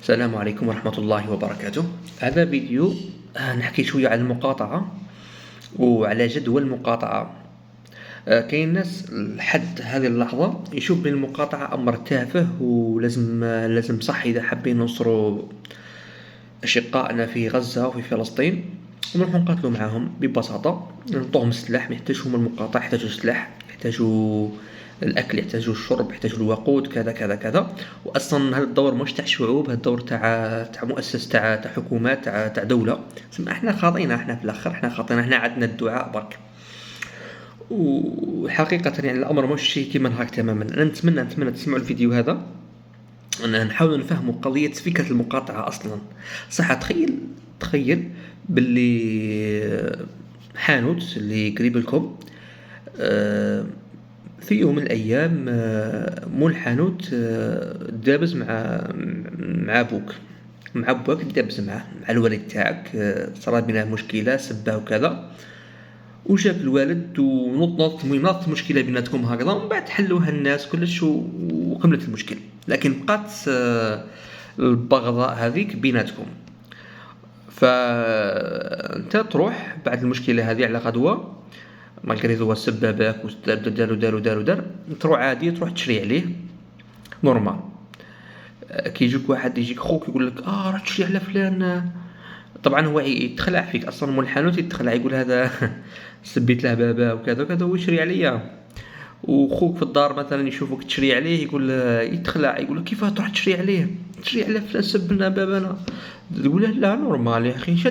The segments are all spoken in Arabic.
السلام عليكم ورحمة الله وبركاته. هذا فيديو نحكي شوية على المقاطعة وعلى جدوى المقاطعة. كاين ناس لحد هذه اللحظة يشوف بأن المقاطعة أمر تافه ولازم صح إذا حابين ننصروا أشقائنا في غزة وفي فلسطين نروحوا نقاتلوا معاهم ببساطة، نعطوهم السلاح. ما يحتاجهم المقاطعة، يحتاجوا السلاح، يحتاجوا الأكل، يحتاجوا الشرب، يحتاجوا الوقود، كذا كذا كذا. وأصلا هذا الدور مش تاع شعوب، هذا الدور تاع مؤسس، تاع حكومات، تاع دولة. احنا خاطينا، احنا في الآخر احنا خاطينا، احنا عندنا الدعاء برك. وحقيقة يعني الأمر مش شيء كيما هاك تماما. أنا نتمنى تسمعوا الفيديو هذا، نحاول نفهموا قضية فكرة المقاطعة أصلا. صح، تخيل باللي حانوت اللي قريب لكم في يوم من الأيام مول الحانوت دابز مع بوك، مع بوك دابز مع الوالد تاعك. صار بينه مشكلة، سبه وكذا، وجاب الوالد ونضت مشكلة بيناتكم هكذا، ومن بعد حلوها الناس كلش وكملت المشكل. لكن بقات البغضاء هذيك بيناتكم. فانت تروح بعد المشكلة هذه على غدوة، مالغري هو سبابك ودار تروح عادي، تروح تشري عليه نورمال. كي يجيك واحد، يجيك خوك يقول لك راح تشري على فلان، طبعا هو يتخلع فيك اصلا، مول الحانوت يتخلع، يقول هذا سبيت له بابا وكذا وكذا ويشري عليا. وخوك في الدار مثلا يشوفك تشري عليه، يقول يتخلع، يقول لك كيف تروح تشري عليه، تشري على فلان سبنا بابانا. تقول له لا نورمال يا اخي، شو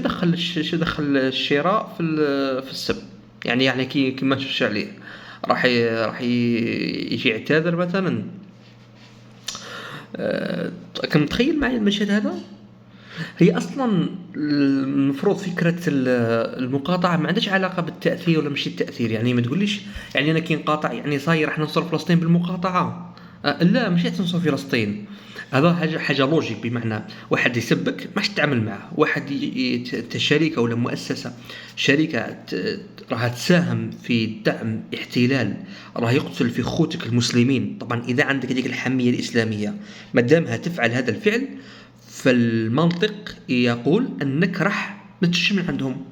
دخل الشراء في السب؟ يعني كي ما تشري عليه راح يجي يعتذر مثلا. كنت متخيل معي المشهد هذا. هي اصلا المفروض فكره المقاطعه ما عندهاش علاقه بالتاثير ولا مش التاثير. يعني ما تقوليش يعني انا كي نقاطع يعني صاير راح ننصر فلسطين بالمقاطعه. لا، مش تنصر فلسطين. هذا حاجه لوجيك، بمعنى واحد يسبك ماش تتعامل معه، واحد شركه ولا مؤسسه، شركه راح تساهم في دعم احتلال، راح يقتل في خوتك المسلمين. طبعا اذا عندك هذيك الحميه الاسلاميه، ما دامها تفعل هذا الفعل، فالمنطق يقول أنك راح تشتري من عندهم.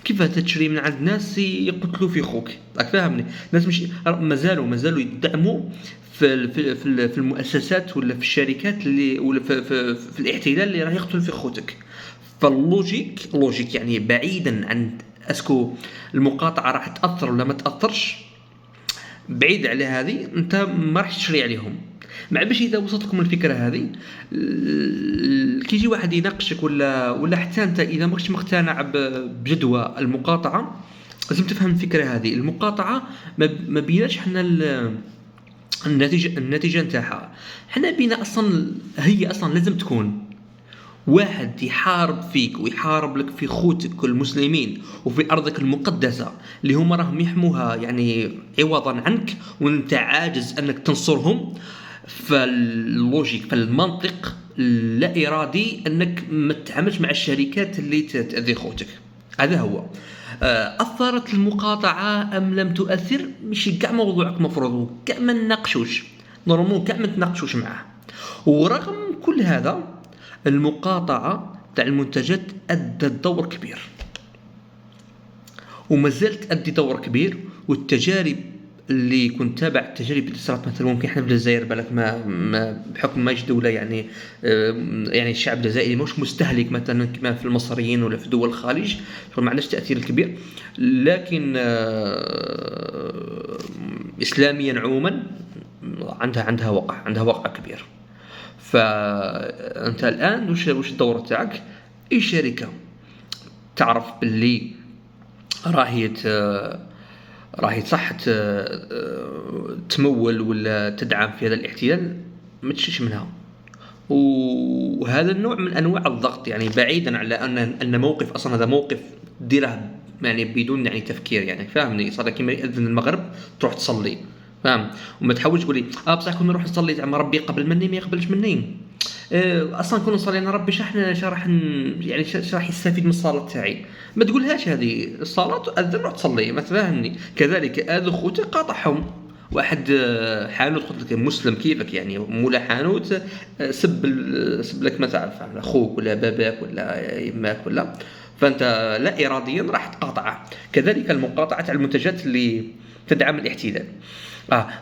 كيف تشتري من عند ناس يقتلوا في خوك؟ راك فاهمني؟ ناس مش مازالوا يدعموا في المؤسسات ولا في الشركات اللي ولا في الاحتلال اللي راح يقتل في خوتك. فاللوجيك يعني بعيدا عن اسكو المقاطعة راح تأثر ولا ما تأثرش، بعيد على هذه انت ما راح تشري عليهم. مع باش اذا وصلت لكم الفكره هذه، كي يجي واحد يناقشك ولا حتى انت اذا ماكش مقتنع بجدوى المقاطعه، لازم تفهم الفكره هذه. المقاطعه ما بيناش حنا النتيجه نتاعها. حنا بينا اصلا، هي اصلا لازم تكون واحد يحارب فيك ويحارب لك في خوتك المسلمين وفي أرضك المقدسة اللي هم راهم يحموها يعني عوضا عنك، وانت عاجز أنك تنصرهم. فاللوجيك، فالمنطق لا إرادي أنك ما تتعاملش مع الشركات اللي تأذي خوتك. هذا هو. أثرت المقاطعة أم لم تؤثر؟ مش كاع موضوعك مفروض كاع ما نناقشوش، نورمال كاع ما تناقشوش معه. ورغم كل هذا، المقاطعة تاع المنتجات أدت دور كبير وما زالت تأدي دور كبير. والتجارب اللي كنت تابع، التجارب اللي صارت مثلا ممكن احنا في الجزائر بالك ما بحكم ما دولة يعني الشعب الجزائري مش مستهلك مثلا كما في المصريين ولا في دول الخليج، ما عندناش تأثير الكبير. لكن إسلاميا عموما عندها وقع كبير. فأنت الآن وش الدور تاعك؟ أي شركة تعرف باللي راهي صح تمول ولا تدعم في هذا الاحتلال، ما تشيش منها. وهذا النوع من أنواع الضغط، يعني بعيدا على أن موقف أصلا، هذا موقف ديره يعني بدون يعني تفكير، يعني فاهمني؟ صار كيما يأذن المغرب تروح تصلي، فاهم؟ وما تحاولش تقولي بصح كنا نروح نصلي زعما ربي يقبل مني ما يقبلش مني. اصلا كنا نصلي ربي راح يعني راح يستفيد من الصلاه تاعي. ما تقولهاش هذه الصلاه تؤذن روح تصلي، ما تفهمني؟ كذلك اذ خوتك قاطعهم واحد حانوت قلت لك مسلم كيفك يعني مولا حانوت سب لك ما تعرف اخوك ولا باباك ولا يماك ولا، فانت لا اراديا راح تقاطعه. كذلك المقاطعه على المنتجات اللي تدعم الاحتلال.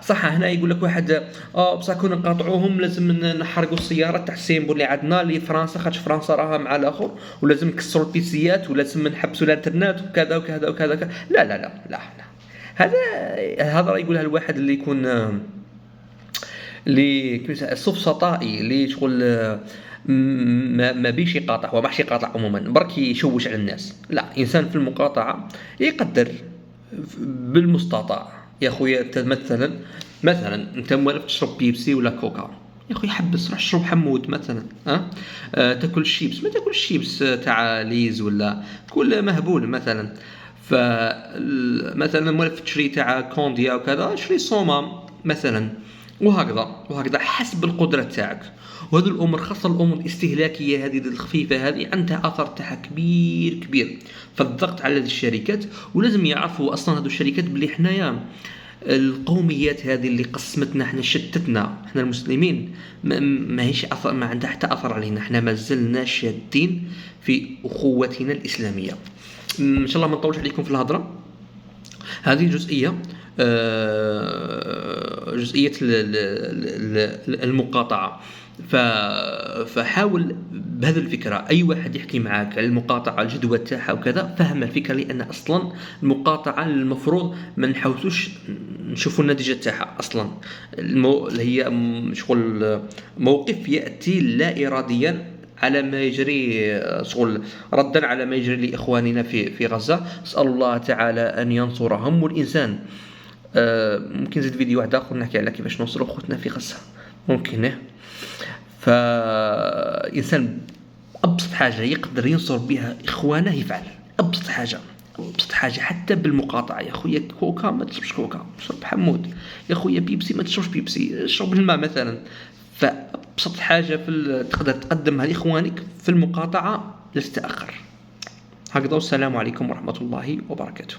صح. هنا يقول لك واحد بصح كون نقاطعوهم لازم نحرقوا السيارات تاع السيمبل اللي عندنا لفرنسا، خاطر فرنسا راها مع الاخر، ولازم نكسروا البيسيات، ولازم نحبسوا الانترنت وكذا وكذا وكذا. لا لا لا لا, لا. هذا راه يقولها الواحد اللي يكون اللي كيف السفسطائي اللي شغل ما بيش يقاطع، هو ما حش يقاطع عموما، برك يشوش على الناس. لا، انسان في المقاطعه يقدر بالمستطاع. يا خويا انت مثلا انت موالف تشرب بيبسي ولا كوكا، يا خويا حبس روح شرب حمود مثلا. تاكل الشيبس، ما تاكل الشيبس تاع ليز ولا كل مهبول مثلا. فمثلا موالف تشري تاع كونديا وكذا، شري صومام مثلا، وهكذا حسب القدرة تاعك. وهذه الأمور خاصة الأمور الاستهلاكية هذه الخفيفة هذه عندها أثر تاعها كبير فالضغط على هذه الشركات. ولازم يعرفوا أصلا هذه الشركات بلي حنايا القوميات هذه اللي قسمتنا، حنا شتتنا، حنا المسلمين ما هيش أثر، ما عندها حتى أثر علينا. حنا ما زلنا شادين في أخوتنا الإسلامية. إن شاء الله ما نطولش عليكم في الهضرة. هذه جزئية المقاطعة. فحاول بهذه الفكرة أي واحد يحكي معاك على المقاطعة الجدوى تاعها وكذا، فهم الفكرة، لأن أصلا المقاطعة المفروض ما نحاولوش نشوفوا النتيجة تاعها أصلا. هي شغل موقف يأتي لا إراديا على ما يجري، شغل ردا على ما يجري لإخواننا في غزة. أسأل الله تعالى أن ينصرهم. والإنسان ممكن نزيد فيديو واحد آخر نحكي على كيفاش ننصروا أخوتنا في غزة، ممكن. فإنسان أبسط حاجة يقدر ينصر بها إخوانه يفعل، أبسط حاجة حتى بالمقاطعة. يا خويا كوكا ما تشربش كوكا، شرب حمود. يا خويا بيبسي ما تشربش بيبسي، شرب الماء مثلا. فأبسط حاجة تقدر تقدمها لإخوانك في المقاطعة لا تتأخر. هكذا، والسلام عليكم ورحمة الله وبركاته.